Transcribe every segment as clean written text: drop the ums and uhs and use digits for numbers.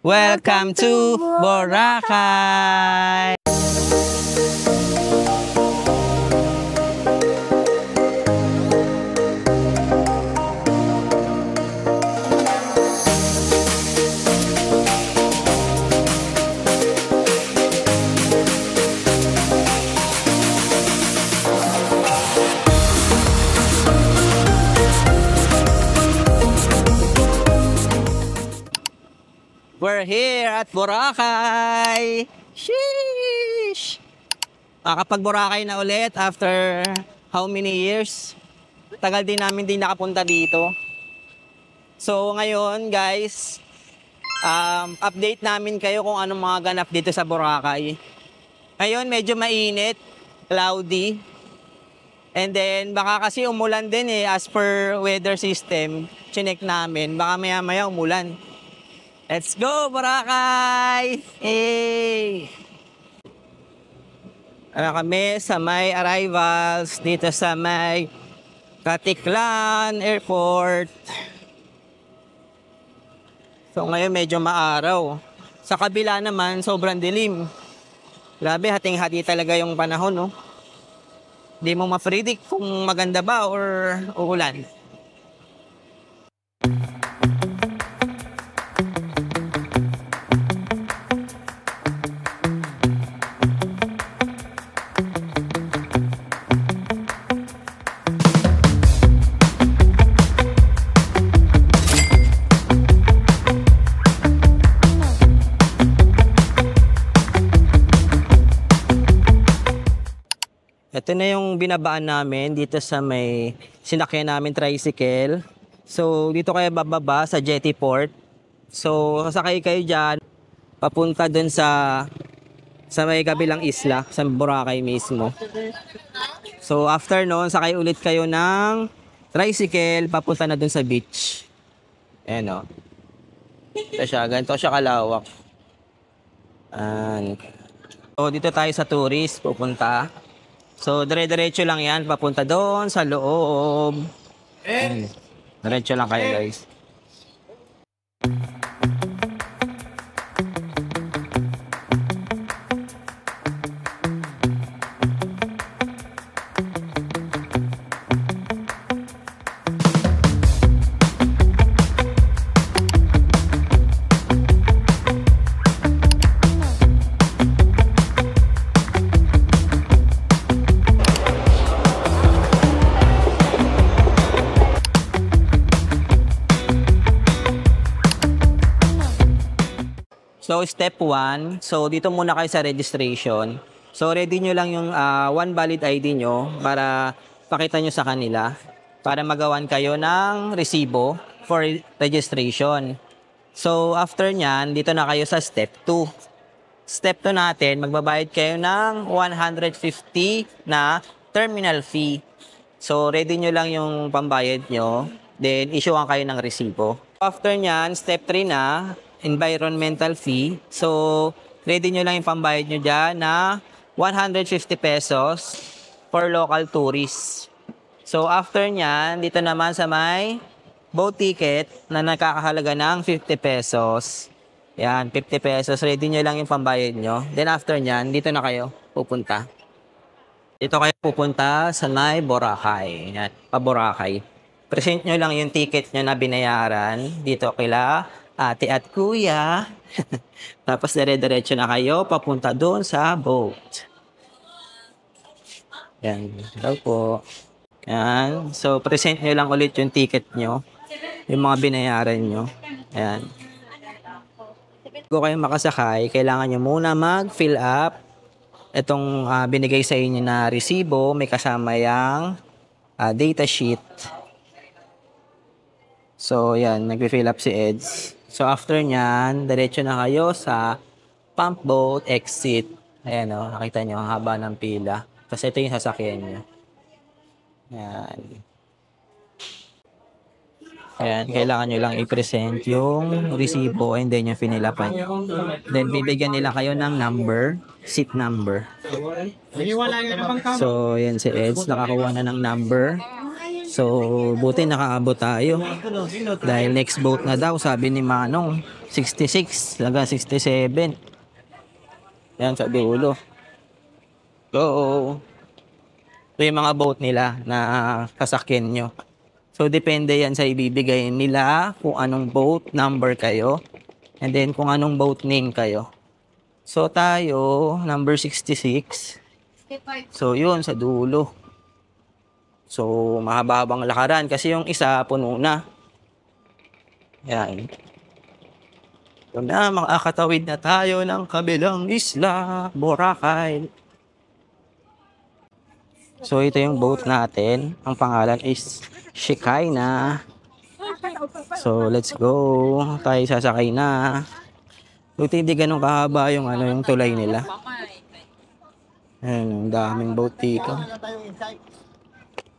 Welcome to Boracay! We're here at Boracay! Sheesh! Makakapag-Boracay na ulit after how many years? Tagal din namin din nakapunta dito. So ngayon guys, update namin kayo kung anong mga ganap dito sa Boracay. Ngayon medyo mainit, cloudy. And then baka kasi umulan din as per weather system. Chinek namin, baka maya-maya umulan. Let's go, Boracay! Hey! Ano kami sa may arrivals dito sa may Katiklan Airport. So ngayon medyo maaraw. Sa kabila naman, sobrang dilim. Grabe, hating-hati talaga yung panahon, no? Hindi mo ma-predict kung maganda ba or uulan. Ito na yung binabaan namin dito sa may sinakyan namin tricycle. So dito kayo bababa sa Jetty Port. So sasakay kayo dyan papunta dun sa may kabilang isla, sa Boracay mismo. So after noon, sakay ulit kayo ng tricycle papunta na dun sa beach. Ayan o. Ganito siya kalawak. So dito tayo sa tourist pupunta. So, dire-diretso lang yan, papunta doon sa loob. Diretso lang kayo, guys. So, step 1. So, dito muna kayo sa registration. So, ready nyo lang yung one valid ID nyo para pakita nyo sa kanila para magawan kayo ng resibo for registration. So, after nyan, dito na kayo sa step 2. Step 2 natin, magbabayad kayo ng 150 na terminal fee. So, ready nyo lang yung pambayad nyo. Then, issuean kayo ng resibo. After nyan, step 3 na, environmental fee. So, ready nyo lang yung pambayad nyo dyan na 150 pesos for local tourists. So, after nyan, dito naman sa may boat ticket na nakakahalaga ng 50 pesos. Yan, 50 pesos. Ready nyo lang yung pambayad nyo. Then, after nyan, dito na kayo pupunta. Dito kayo pupunta sa may Boracay. Yan, pa-Boracay. Present nyo lang yung ticket nyo na binayaran dito kila ate at kuya. Tapos dire-diretso na kayo papunta doon sa boat. Yan. Hello po. Yan. So, present nyo lang ulit yung ticket nyo. Yung mga binayaran nyo. Yan. Kung kayo makasakay, kailangan nyo muna mag-fill up itong binigay sa inyo na resibo. May kasama yung data sheet. So, yan. Nag-fill up si Eds. So, after nyan, diretso na kayo sa pump boat exit. Ayan o, nakita nyo, ang haba ng pila. Tapos ito yung sasakyan nyo. Ayan. Ayan, kailangan nyo lang i-present yung resibo and then yung finilapan. Then, bibigyan nila kayo ng number, seat number. So, yan si Eds, nakakuha na ng number. So, buti nakaabot tayo. Dahil next boat na daw, sabi ni Manong, 66, hanggang 67. Yan sa dulo. So, ito yung mga boat nila na sasakyan nyo. So, depende yan sa ibibigay nila kung anong boat number kayo. And then, kung anong boat name kayo. So, tayo, number 66. So, yun, sa dulo. So, mahaba-habang lakaran kasi yung isa puno na. Yan. So na, makakatawid na tayo ng kabilang isla, Boracay. So, ito yung boat natin. Ang pangalan is Shikaina. So, let's go. Tayo sasakay na. Buti hindi ganun kahaba yung, yung tulay nila. Ayan, ang daming boat dito.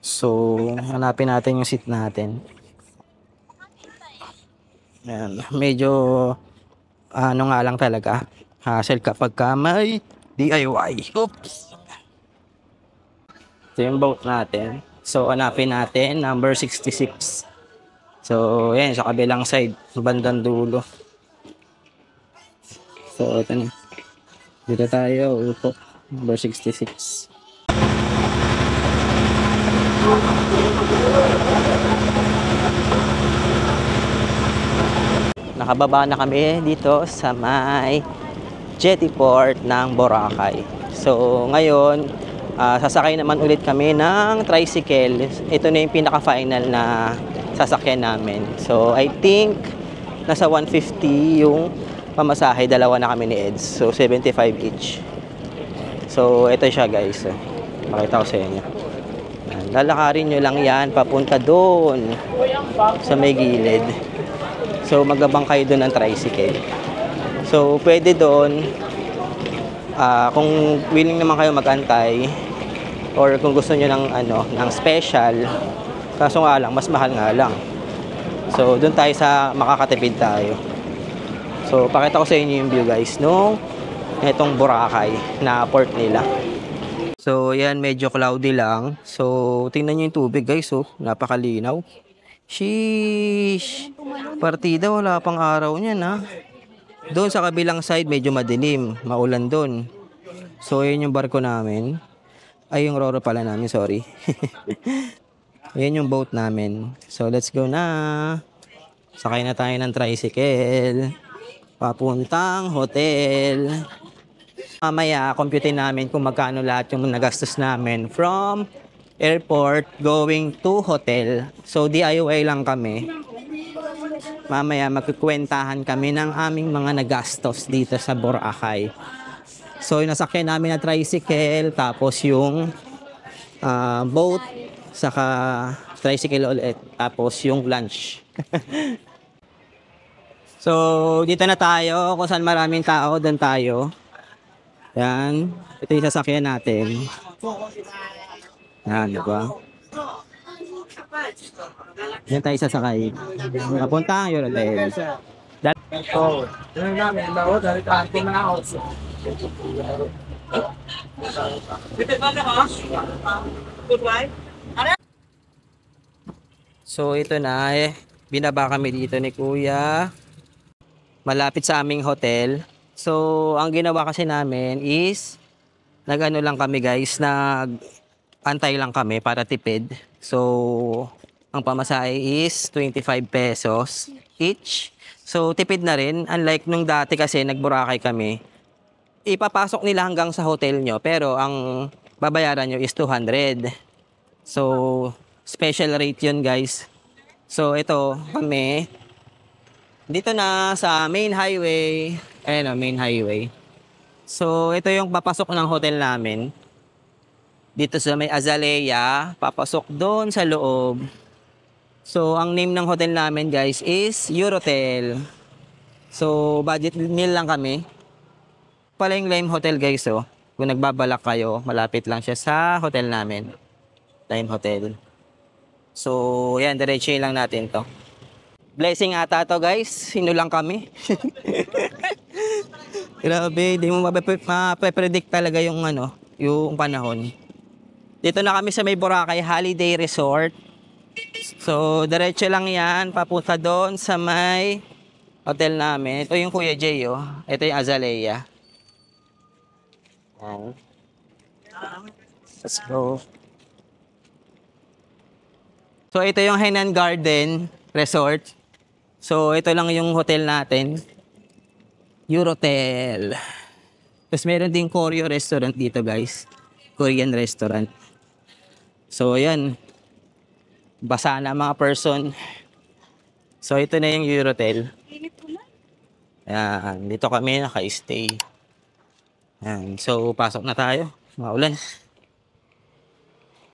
So, hanapin natin yung seat natin. Ayan, medyo ano nga lang talaga. Hassle kapag ka may DIY. Oops! Ito yung boat natin. So, hanapin natin, number 66. So, ayan, sa kabilang side, bandang dulo. So, ito na. Dito tayo, upo. Number 66. Nakababa na kami dito sa may jetty port ng Boracay. So, ngayon, sasakay naman ulit kami ng tricycle. Ito na yung pinaka-final na sasakyan namin. So, I think nasa 150 yung pamasahe. Dalawa na kami ni Eds. So, 75 each. So, ito siya guys. Pakita ko sa inyo. Lalakarin nyo lang yan papunta doon sa may gilid. So, magabang kayo doon ng tricycle. So, pwede doon, kung willing naman kayo magantay, or kung gusto nyo ng, ng special, kaso nga lang, mas mahal nga lang. So, doon tayo sa makakatipid tayo. So, pakita ko sa inyo yung view guys, nung itong Boracay na port nila. So, yan, medyo cloudy lang. So, tingnan nyo yung tubig guys, oh, napakalinaw. Sheesh! Partida, wala pang araw niyan ha. Doon sa kabilang side, medyo madilim. Maulan doon. So, yun yung barko namin. Ay, yung roro pala namin, sorry. Yan yung boat namin. So, let's go na. Sakay na tayo ng tricycle. Papuntang hotel. Mamaya, computein namin kung magkano lahat yung nagastos namin from airport going to hotel. So, DIY lang kami. Mamaya, magkukwentahan kami ng aming mga nagastos dito sa Boracay. So, yung nasakyan namin na tricycle, tapos yung boat, saka tricycle ulit, tapos yung lunch. So, dito na tayo. Kung saan maraming tao, doon tayo. Yan. Ito yung sasakyan natin. Yan, diba? Yan tayo sasakay. Napunta ang Eurotel. So, ito na eh. Binaba kami dito ni Kuya. Malapit sa aming hotel. So, ang ginawa kasi namin is nag-ano lang kami guys, antay lang kami para tipid. So, ang pamasahe is 25 pesos each. So, tipid na rin. Unlike nung dati kasi nag-Boracay kami, ipapasok nila hanggang sa hotel nyo, pero ang babayaran nyo is 200. So, special rate yun guys. So, ito kami, dito na sa main highway. Ayan o, main highway. So, ito yung papasok ng hotel namin. Dito sa may Azalea, papasok doon sa loob. So, ang name ng hotel namin guys is Eurotel. So, budget meal lang kami. Pala yung Lime Hotel guys, oh. Kung nagbabalak kayo, malapit lang siya sa hotel namin. Lime Hotel. So, yan, diretso lang natin to. Blessing ata to guys, sinulang kami. Grabe, di mo mape-predict talaga yung yung panahon. Dito na kami sa may Boracay Holiday Resort. So, diretso lang yan, papunta doon sa may hotel namin. Ito yung Kuya Jay, oh. Ito yung Azalea. Yan. Let's go. So, ito yung Hainan Garden Resort. So, ito lang yung hotel natin. Eurotel. Tapos meron din Koryo restaurant dito, guys. Korean restaurant. So, ayan. Basa na mga person. So, ito na yung Eurotel. Ayan. Dito kami naka-stay. Ayan. So, pasok na tayo. Maulan.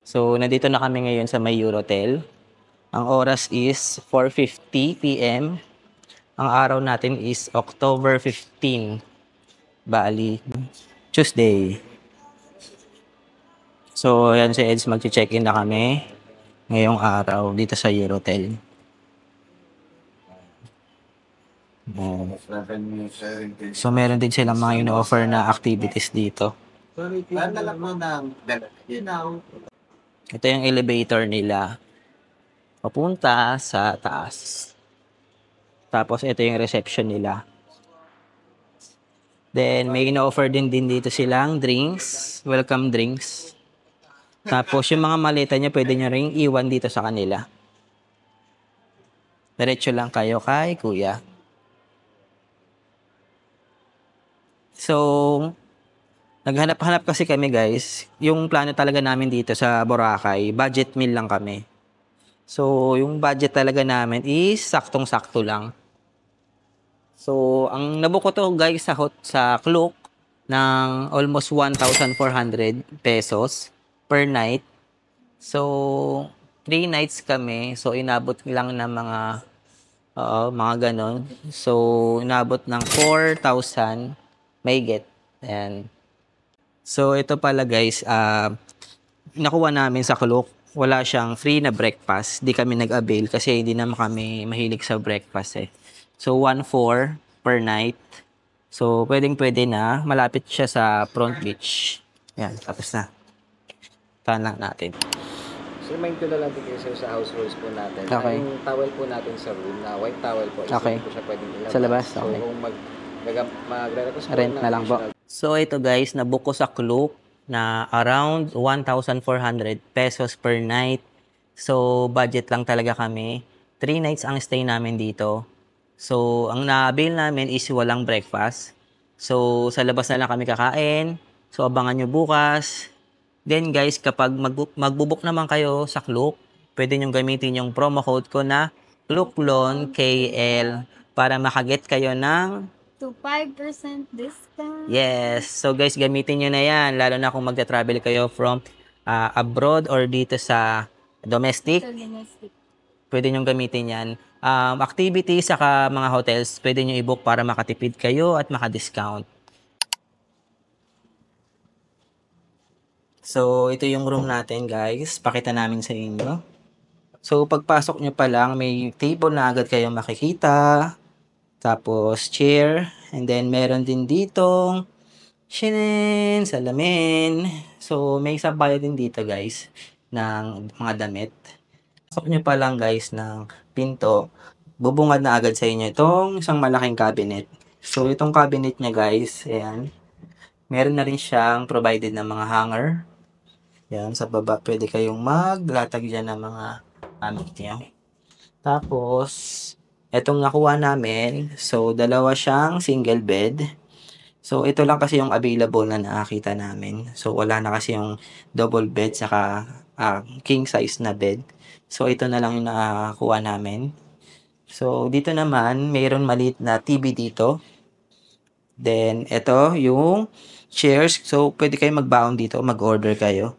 So, nandito na kami ngayon sa may Eurotel. Ang oras is 4:50 p.m. Ang araw natin is October 15. Bali, Tuesday. So, ayan si Eds, mag-check-in na kami ngayong araw dito sa Eurotel. So, meron din silang mga ino-offer na activities dito. Ito yung elevator nila. Papunta sa taas. Tapos, ito yung reception nila. Then, may ino-offer din dito silang drinks. Welcome drinks. Tapos, yung mga maleta niya, pwede nyo ring iwan dito sa kanila. Diretso lang kayo kay Kuya. So, naghanap-hanap kasi kami, guys. Yung plano talaga namin dito sa Boracay, budget meal lang kami. So, yung budget talaga namin is saktong-sakto lang. So, ang nabook ko to, guys, sa Klook ng almost 1,400 pesos per night. So, 3 nights kami. So, inabot lang ng mga ganon. So, inabot ng 4,000 may get. And, so, ito pala guys, nakuha namin sa Klook. Wala siyang free na breakfast. Di kami nag-avail kasi hindi naman kami mahilig sa breakfast eh. So, 1,400 per night. So, pwedeng-pwede na. Malapit siya sa Front Beach. Yan, tapos na. Tahan lang natin. So, mind ko na lang din kayo sir, sa house rules po natin. Okay. Ang towel po natin sa room, na white towel po, Okay. hindi po siya pwedeng ilabas. Sa labas? So, Okay. kung magre-request po Rent na lang po. So, ito guys, nabook ko sa Klook na around 1,400 pesos per night. So, budget lang talaga kami. 3 nights ang stay namin dito. So, ang na-avail namin is walang breakfast. So, sa labas na lang kami kakain. So, abangan nyo bukas. Then guys, kapag magbubuk naman kayo sa Klook, pwede nyo gamitin yung promo code ko na KLOOKLONKL para makaget kayo ng to 5% discount. yes. So guys, gamitin nyo na yan. Lalo na kung magta-travel kayo from abroad or dito sa domestic. So, domestic. Pwede nyo gamitin yan. Activities saka mga hotels, pwede nyo i-book para makatipid kayo at maka-discount. So, ito yung room natin, guys. Pakita namin sa inyo. So, pagpasok nyo pa lang, may table na agad kayong makikita. Tapos, chair. And then, meron din ditong salamin. So, may sabayan din dito, guys, ng mga damit. Pasok nyo pa lang, guys, ng pinto. Bubungad na agad sa inyo itong isang malaking cabinet. So, itong cabinet niya, guys, ayan. Meron na rin siyang provided na mga hanger. Yan, sa baba, pwede kayong maglatag dyan ng mga gamit nyo. Tapos, etong nakuha namin, so, dalawa siyang single bed. So, ito lang kasi yung available na nakakita namin. So, wala na kasi yung double bed, saka king size na bed. So, ito na lang yung nakakuha namin. So, dito naman, mayroon maliit na TV dito. Then, ito yung chairs. So, pwede kayong magbaon dito, mag-order kayo.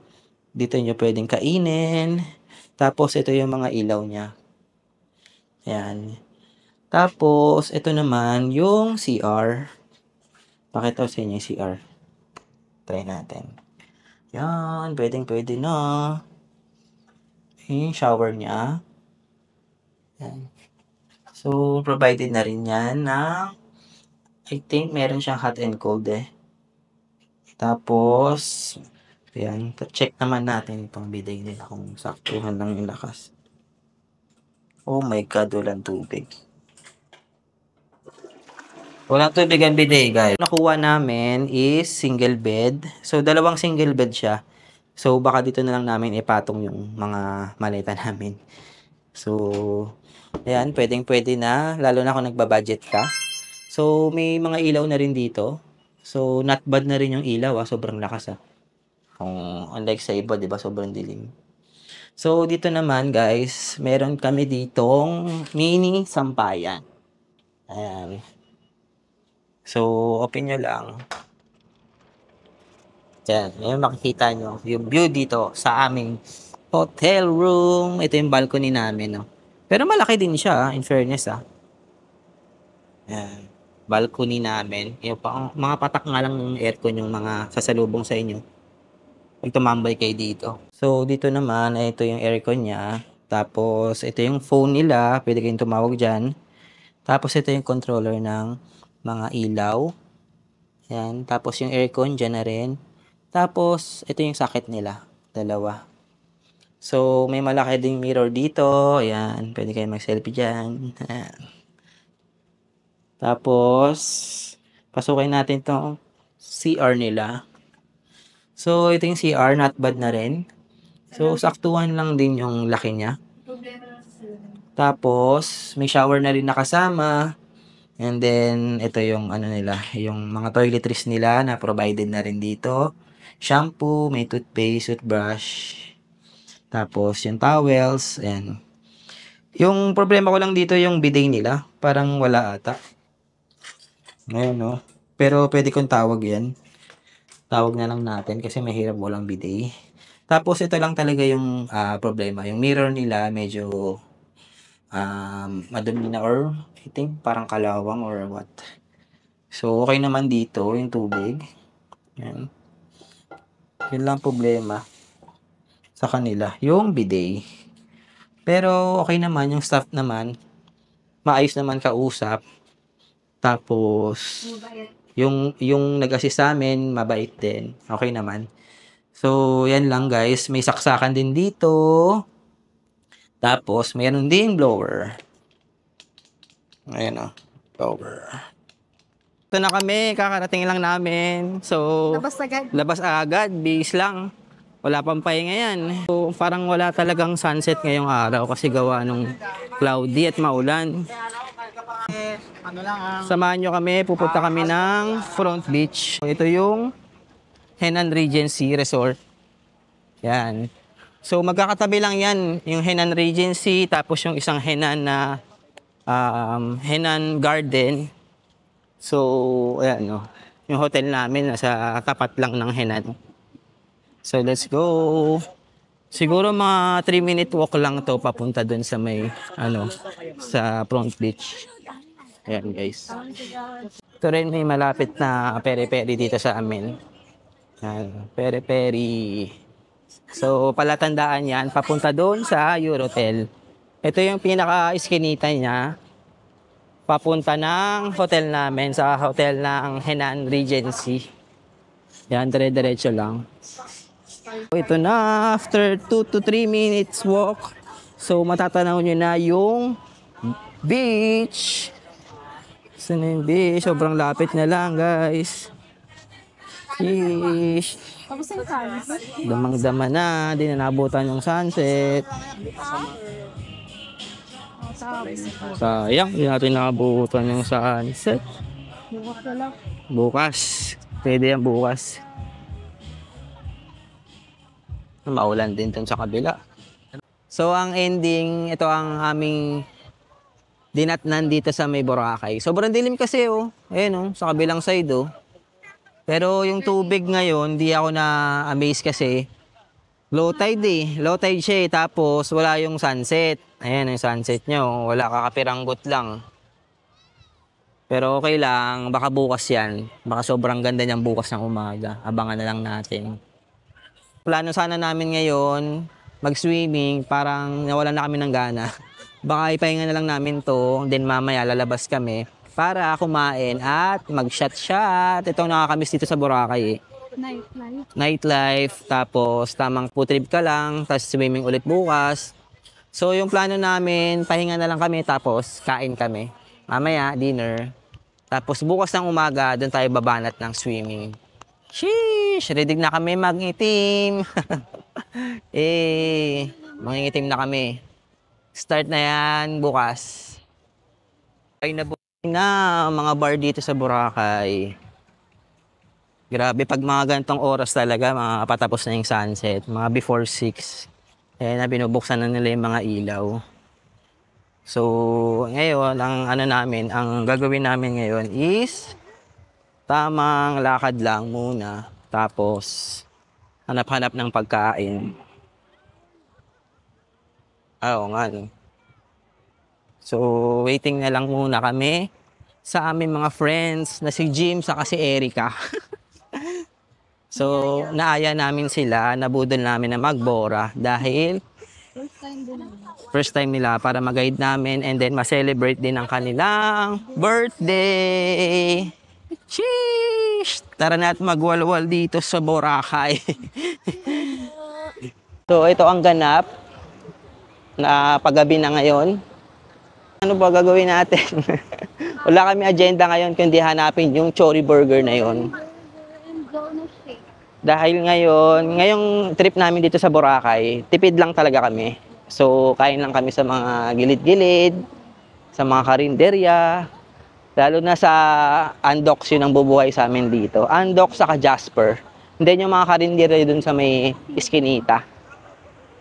Dito nyo pwedeng kainin. Tapos, ito yung mga ilaw niya. Ayan. Tapos, ito naman yung CR. Pakita ko sa inyo yung CR. Try natin. Yan. Pwede na. Yung shower niya. Yan. So, provided na rin yan ng I think meron siyang hot and cold eh. Tapos, ayan, check naman natin itong bidet nila kung saktuhan lang yung lakas. Oh my God, walang tubig. Walang tubig ang bidet, guys. Nakuha namin is single bed. So, dalawang single bed siya. So, baka dito na lang namin ipatong yung mga maleta namin. So, ayan, pwedeng-pwede na. Lalo na kung nagbabudget ka. So, may mga ilaw na rin dito. So, not bad na rin yung ilaw, sobrang lakas, ah. Kung unlike sa iba, 'di ba, sobrang dilim. So, dito naman, guys, meron kami ditong mini sampayan. Ayan. So, open nyo lang. Yan, yung makikita nyo. Yung view dito sa aming hotel room. Ito yung balcony namin, no. Pero malaki din siya, in fairness, ah. Yan. Balcony namin. Yung mga patak nga lang ng aircon yung mga sasalubong sa inyo. Pag tumambay kayo dito. So, dito naman, ito yung aircon niya. Tapos, ito yung phone nila. Pwede kayong tumawag dyan. Tapos, ito yung controller ng mga ilaw. Yan. Tapos, yung aircon dyan na rin. Tapos, ito yung socket nila. Dalawa. So, may malaki ding mirror dito. Ayan. Pwede kayong mag-selfie dyan. Ayan. Tapos, pasukin natin tong CR nila. So, ito yung CR, not bad na rin. So, saktuhan lang din yung laki niya. Tapos, may shower na rin nakasama. And then, ito yung ano nila, yung mga toiletries nila na provided na rin dito. Shampoo, may toothpaste, toothbrush. Tapos, yung towels, ayan. Yung problema ko lang dito yung bidet nila. Parang wala ata. Ngayon, no? Pero pwede kong tawag yan. Tawag na lang natin kasi mahirap walang bidet. Tapos ito lang talaga yung problema. Yung mirror nila medyo madumi na or I think parang kalawang or what. So okay naman dito yung tubig. Yan. Yun lang problema sa kanila. Yung bidet. Pero okay naman. Yung staff naman maayos naman kausap. Tapos yung nag-assist sa amin mabait din. Okay naman. So, yan lang guys. May saksakan din dito. Tapos, mayroon din blower. Ayan o. Blower. Ito na kami. Kakarating lang namin. So, Labas agad. labas agad. Bihis lang. Wala pang pahinga yan. So, parang wala talagang sunset ngayong araw kasi gawa nung cloudy at maulan. Samahan nyo kami. Pupunta kami ng Front Beach. Ito yung Henan Regency Resort. Yan. So, magkakatabi lang yan. Yung Henan Regency, tapos yung isang Henan na Henan Garden. So, ayan, no. Yung hotel namin, nasa tapat lang ng Henan. So, let's go. Siguro mga 3-minute walk lang to papunta dun sa may, sa Front Beach. Ayan, guys. Ito rin may malapit na peri-peri dito sa amin. Yan, peri-peri. So, palatandaan yan, papunta doon sa Eurotel. Ito yung pinaka-iskinita niya. Papunta ng hotel namin, sa hotel ng Henan Regency. Yan, dire-diretso lang. Ito na, after 2 to 3 minutes walk. So, matatanaw nyo na yung beach. Saan na yung beach? Sobrang lapit na lang, guys. Sheesh. Tapos yung sunset. Damang-dama na, di na nabutan yung sunset. Sayang, di natin nabutan yung sunset. Bukas na lang. Bukas. Pwede yan bukas. Maulan din dun sa kabila. So, ang ending, ito ang aming dinatnan dito sa may Boracay. Sobrang dilim kasi, oh. Ayan, oh, sa kabilang side, oh. Pero yung tubig ngayon, di ako na-amaze kasi low tide eh. Low tide siya eh. Tapos wala yung sunset. Ayan yung sunset nyo. Wala, kakapiranggot lang. Pero okay lang. Baka bukas yan. Baka sobrang ganda niyan bukas ng umaga. Abangan na lang natin. Plano sana namin ngayon mag-swimming. Parang nawalan na kami ng gana. Baka ipahinga na lang namin to. Then mamaya lalabas kami para kumain at mag-shot-shot. Ito ang nakakamiss dito sa Boracay eh. Nightlife. Nightlife, tapos tamang food trip ka lang, tapos swimming ulit bukas. So, yung plano namin, pahinga na lang kami tapos kain kami. Mamaya, dinner. Tapos bukas ng umaga, doon tayo babanat ng swimming. Sheesh! Ready na kami mag-itim. Mangingitim na kami. Start na yan bukas. Ay nabuhay na mga bar dito sa Boracay. Grabe, pag mga ganitong oras talaga, mga patapos na yung sunset, mga before 6. Kaya na binubuksan na nila yung mga ilaw. So, ngayon, ang gagawin namin ngayon is tamang lakad lang muna. Tapos, hanap-hanap ng pagkain. Oo nga, no. So, waiting na lang muna kami sa aming mga friends na si Jim saka si Erica. So, naaya namin sila, nabudol namin na magbora dahil first time nila para mag-guide namin and then ma-celebrate din ang kanilang birthday. Sheesh! Tara na at magwalwal dito sa Boracay. So, ito ang ganap na paggabi na ngayon. Ano ba gagawin natin? Wala kami agenda ngayon kundi hanapin yung Chori Burger na yon. Dahil ngayong trip namin dito sa Boracay, tipid lang talaga kami. So, kain lang kami sa mga gilid-gilid, sa mga karinderya, lalo na sa Andox yun ang bubuhay sa amin dito. Andox saka Jasper. And then yung mga karinderya dun sa may Iskinita.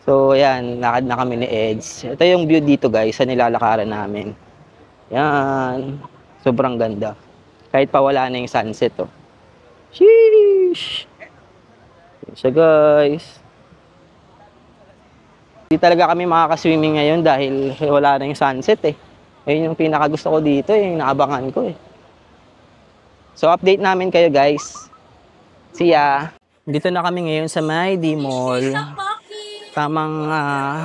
So, yan, lakad na kami ni Eds. Ito yung view dito guys, sa nilalakaran namin. Yan, sobrang ganda. Kahit pa wala na yung sunset, oh. Sheesh! So guys, di talaga kami makaka-swimming ngayon dahil wala na yung sunset eh. Ayun yung pinaka gusto ko dito, yung naabangan ko eh. So update namin kayo guys. See ya! Dito na kami ngayon sa may D-Mall. Tamang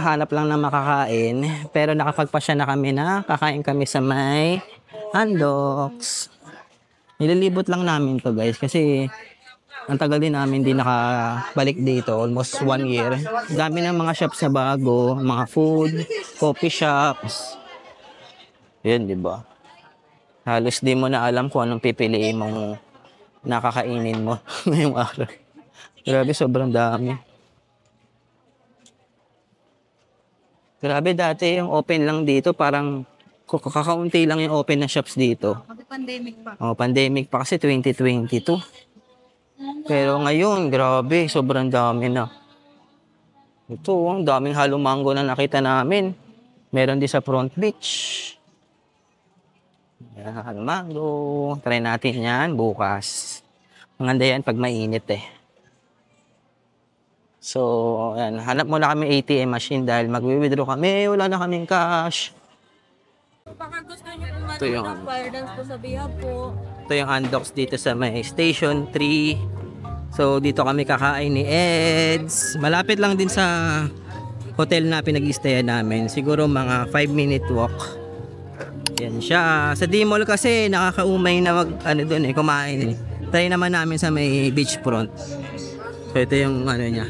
hanap lang na makakain. Pero nakapagpasya na kami na kakain kami sa may Andox. Nililibot lang namin to guys kasi ang tagal din namin di nakabalik dito, almost 1 year. Dami ng mga shops na bago, mga food, coffee shops. Yan, di ba? Halos di mo na alam kung anong pipiliin mong nakakainin mo ngayong araw. Grabe, sobrang dami. Grabe, dati yung open lang dito, parang kakaunti lang yung open na shops dito. Pandemic pa. Oh, pandemic pa kasi 2022. Pero ngayon, grabe, sobrang dami na. Ito, ang daming halong mango na nakita namin. Meron din sa Front Beach. Yan, halong mango. Try natin yan bukas. Maganda yan pag mainit eh. So, yan. Hanap muna kami ATM machine dahil mag-withdraw kami. Wala na kaming cash. Baka gusto nyo pumatok ng fire dance po sa Bihab po. Ito yung Andox dito sa may Station 3. So, dito kami kakain ni Eds. Malapit lang din sa hotel na pinag-i-stayan namin. Siguro mga 5-minute walk. Yan siya. Sa D-Mall kasi nakakaumay na kumain eh. Try naman namin sa may beachfront. So, ito yung niya.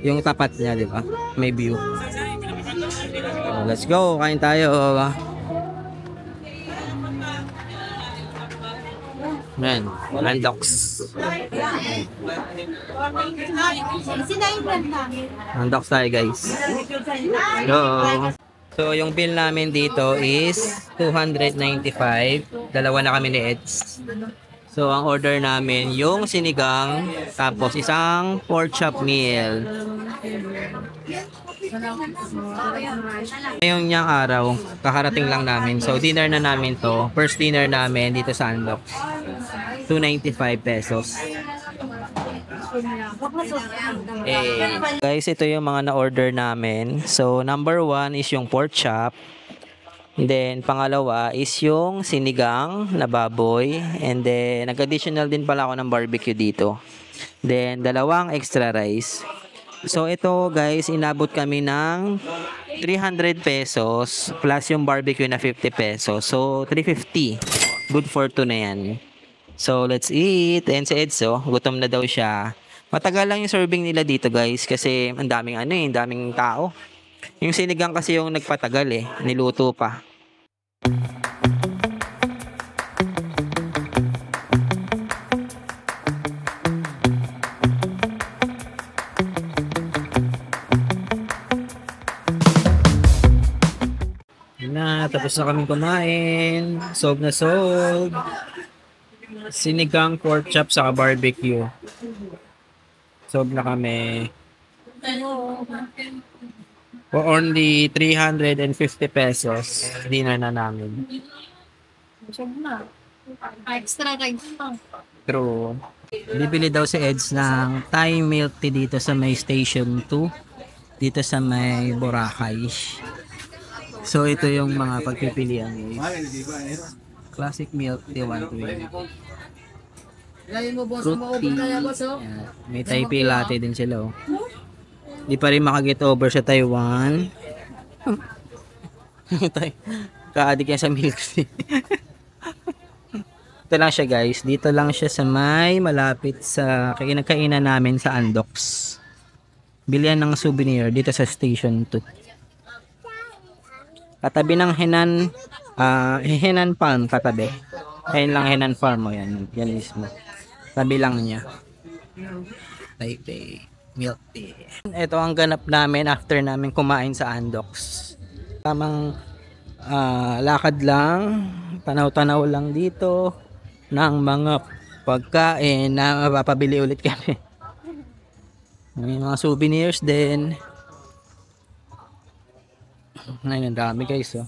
Yung tapat niya, di ba? May view. So, let's go. Kain tayo. Man, Andox. Andox tayo guys. Go. So yung bill namin dito is 295. Dalawa na kami ni Eds. So ang order namin yung sinigang tapos isang pork chop meal. Ngayong niyang araw, kakarating lang namin. So dinner na namin to. First dinner namin dito sa Andox. 295 pesos. Guys, ito yung mga na-order namin. So, number 1 is yung pork chop. Then, pangalawa is yung sinigang na baboy. And then, nag-additional din pala ako ng barbecue dito. Then, dalawang extra rice. So, ito guys, inabot kami ng 300 pesos plus yung barbecue na 50 pesos. So, 350. Good for 2 na yan. So, let's eat. And si Edso, gutom na daw siya. Matagal lang yung serving nila dito, guys, kasi ang daming daming tao. Yung sinigang kasi yung nagpatagal eh. Niluto pa. Tapos na kami kumain. Sob na sob. Sinigang pork chop sa barbecue. Sob na kami. For only 350 pesos, dinner na namin. Extra rice pa. True. Bibili daw si Eds ng Thai milk tea dito sa may Station 2. Dito sa may Boracay. So ito yung mga pagpipilian guys. Classic milk tea 120. Fruit tea. Yan. May Taipei latte din sila oh. Di pa rin makaget over sa Taiwan. Ka-addict yan sa milk tea. Ito lang siya guys. Dito lang siya sa may malapit sa kainan namin sa Andox. Bilihan ng souvenir dito sa Station 2. Katabi ng Henan Farm katabi. Ayun lang Henan Farm mo yan. Yan mismo. Tabi lang niya. Taipei milk tea. Ito ang ganap namin after namin kumain sa Andox. Tamang lakad lang. Tanaw-tanaw lang dito ng mga pagkain na mapapabili ulit kami. May mga souvenirs din. Ngayon, ang dami guys oh.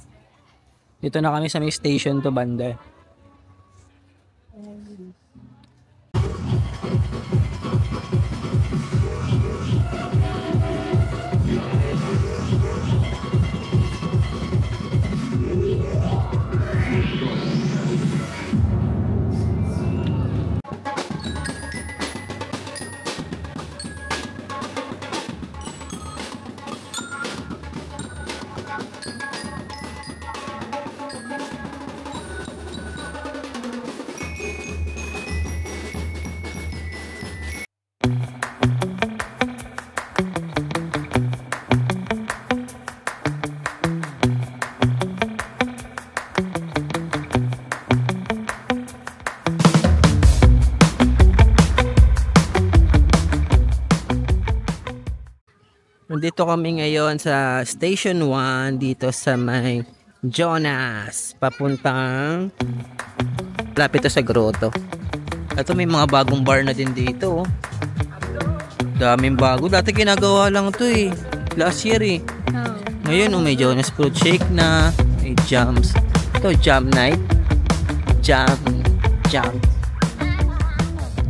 Dito na kami sa may Station to banda. Nandito kami ngayon sa Station 1 dito sa may Jonas papuntang lapit to sa Grotto. Ito may mga bagong bar na din dito oh. Daming bago. Dati ginagawa lang to eh. Last year eh. Ngayon oh, may Jonas Fruit Shake na. May jams. Ito jam night. Jam.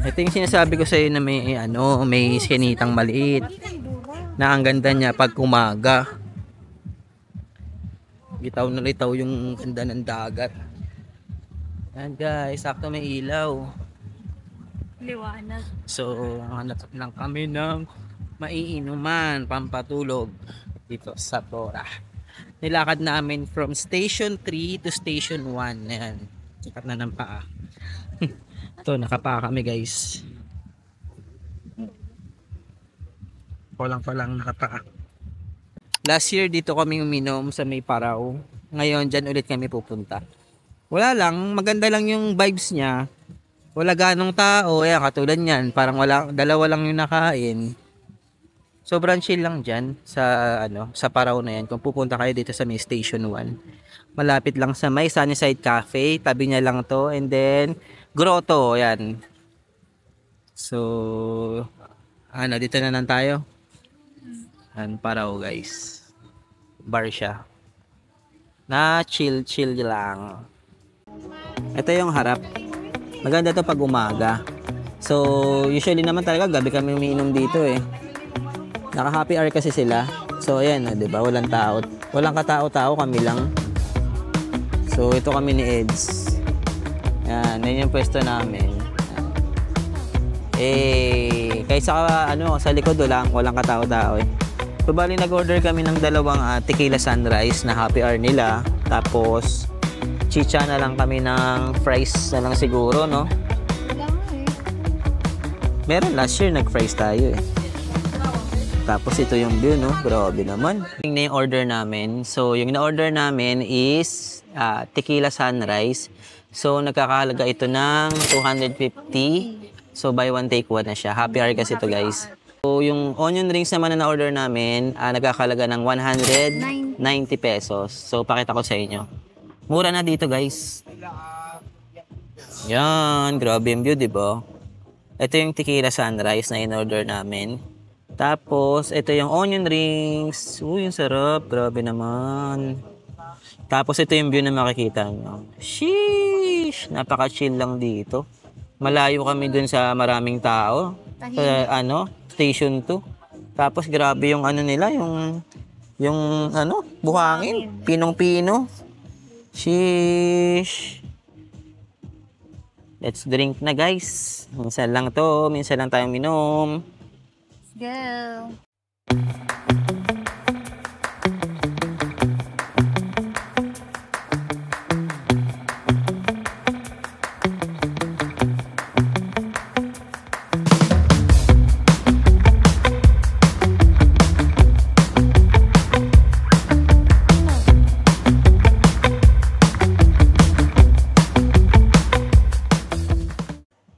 Ito yung sinasabi ko sa iyo na may may sinitang maliit. Na ang ganda niya pag umaga. Bitaw na litaw yung ganda ng dagat. Yan guys, sakto may ilaw. Liwanag. So, hanap lang kami ng maiinuman, pampatulog dito sa Tora. Nilakad namin from Station 3 to Station 1. Ayan, sikat na ng paa. Ito, nakapaa kami guys. Palang nakapaa. Last year dito kami uminom sa may Parao. Ngayon dyan ulit kami pupunta. Wala lang, maganda lang yung vibes niya. Wala ganong tao, ayan katulad niyan, parang dalawa lang yung nakain. Sobrang chill lang dyan sa sa Parao na yan. Kung pupunta kayo dito sa may Station 1. Malapit lang sa may Sunnyside Cafe, tabi niya lang to, and then Grotto, ayan. So dito na lang tayo. Parao guys. Bar siya. Na chill lang. Ito yung harap. Maganda to pag umaga. So usually naman talaga gabi kami umiinom dito eh. Naka happy hour kasi sila. So ayan, 'di ba? Walang tao. Walang katao-tao, kami lang. So ito kami ni Eds. Yan yung pwesto namin. Kaysa sa likod walang katao-tao eh. So, bali nag-order kami ng dalawang tequila sunrise na happy hour nila. Tapos, chicha na lang kami ng fries na lang siguro, no? Meron last year, nag-fries tayo eh. Tapos ito yung view, no? Grabe naman. Tingnan yung order namin. So, yung na-order namin is tequila sunrise. So, nagkakahalaga ito ng 250. So, buy one, take one na siya. Happy hour kasi ito, guys. So, yung onion rings naman na na-order namin, nagkakahalaga ng 190 pesos. So, pakita ko sa inyo. Mura na dito, guys. Yan, grabe yung view, di ba? Ito yung tequila sunrise na in-order namin. Tapos, ito yung onion rings. Uy, yung sarap. Grabe naman. Tapos, ito yung view na makikita nyo. Sheesh! Napaka-chill lang dito. Malayo kami dun sa maraming tao. Sa, Station 2. Tapos, grabe yung ano nila, yung buhangin. Pinong-pino. Sheesh! Let's drink na, guys. Minsan lang to. Minsan lang tayong minom. Go.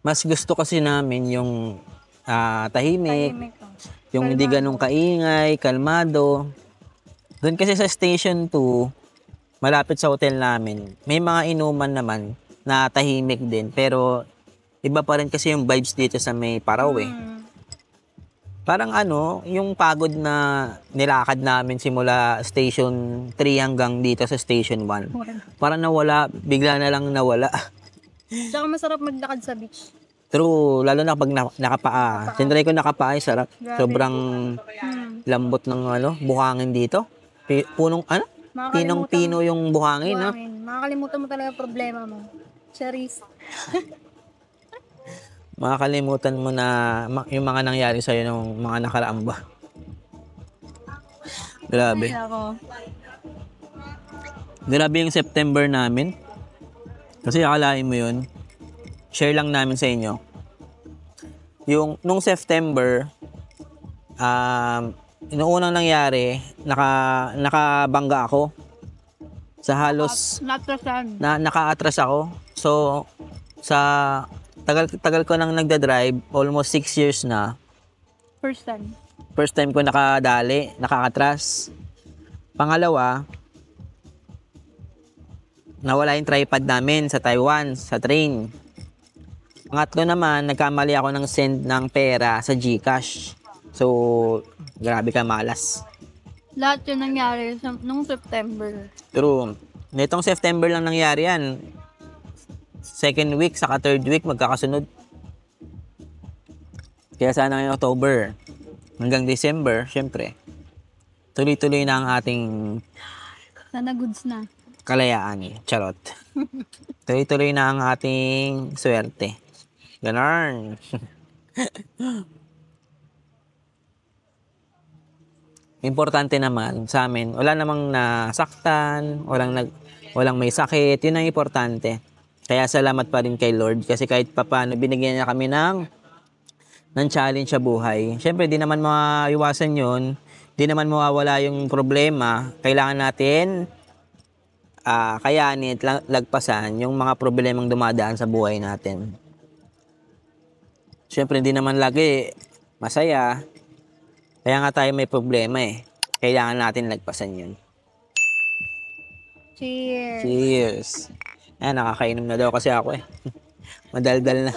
Mas gusto kasi namin yung tahimik, Tahimik to. yung hindi ganun kaingay, kalmado. Doon kasi sa Station 2, malapit sa hotel namin, may mga inuman naman na tahimik din. Pero iba pa rin kasi yung vibes dito sa may Paraw eh. Parang yung pagod na nilakad namin simula Station 3 hanggang dito sa Station 1. Parang nawala, bigla na lang nawala. Tsaka masarap maglakad sa beach. True, lalo na pag nakapaa. Sinry ko nakapaa, ay sarap. Grabe. Sobrang lambot ng buhangin dito. Punong pinong-pino yung buhangin, no? Makakalimutan mo talaga problema mo. Charis. Makakalimutan mo na yung mga nangyari sa'yo ng mga nakaraang ba. Grabe. Ako. Grabe yung September namin. Kasi akalain mo yun, share lang namin sa inyo. Nung September, yung unang nangyari, nakabangga ako. Sa halos, Natrasan. naka-atras ako. So, sa tagal ko nang nagda-drive, almost 6 years na. First time. First time ko nakakatras. Pangalawa, nawala yung tripod namin sa Taiwan, sa train. Pangatlo naman, nagkamali ako ng send ng pera sa GCash. So, grabe ka malas. Lahat yun nangyari nung September. True. Nitong September lang nangyari yan. Second week, saka third week, magkakasunod. Kaya sana ngayong October, hanggang December, syempre, tuloy-tuloy na ang ating Sana goods na. kalayaan. Charot. Tuloy-tuloy na ang ating swerte. Ganon. Importante naman sa amin, wala namang nasaktan, walang may sakit, yun ang importante. Kaya salamat pa rin kay Lord kasi kahit papaano binigyan niya kami ng challenge sa buhay. Siyempre, di naman maiwasan yun, di naman mawawala yung problema. Kailangan natin kayanin at lagpasan yung mga problemang dumadaan sa buhay natin. Siyempre, hindi naman lagi masaya. Kaya nga tayo may problema eh. Kailangan natin lagpasan yun. Cheers. Cheers! Ayan, nakakainom na daw kasi ako eh. Madaldal na.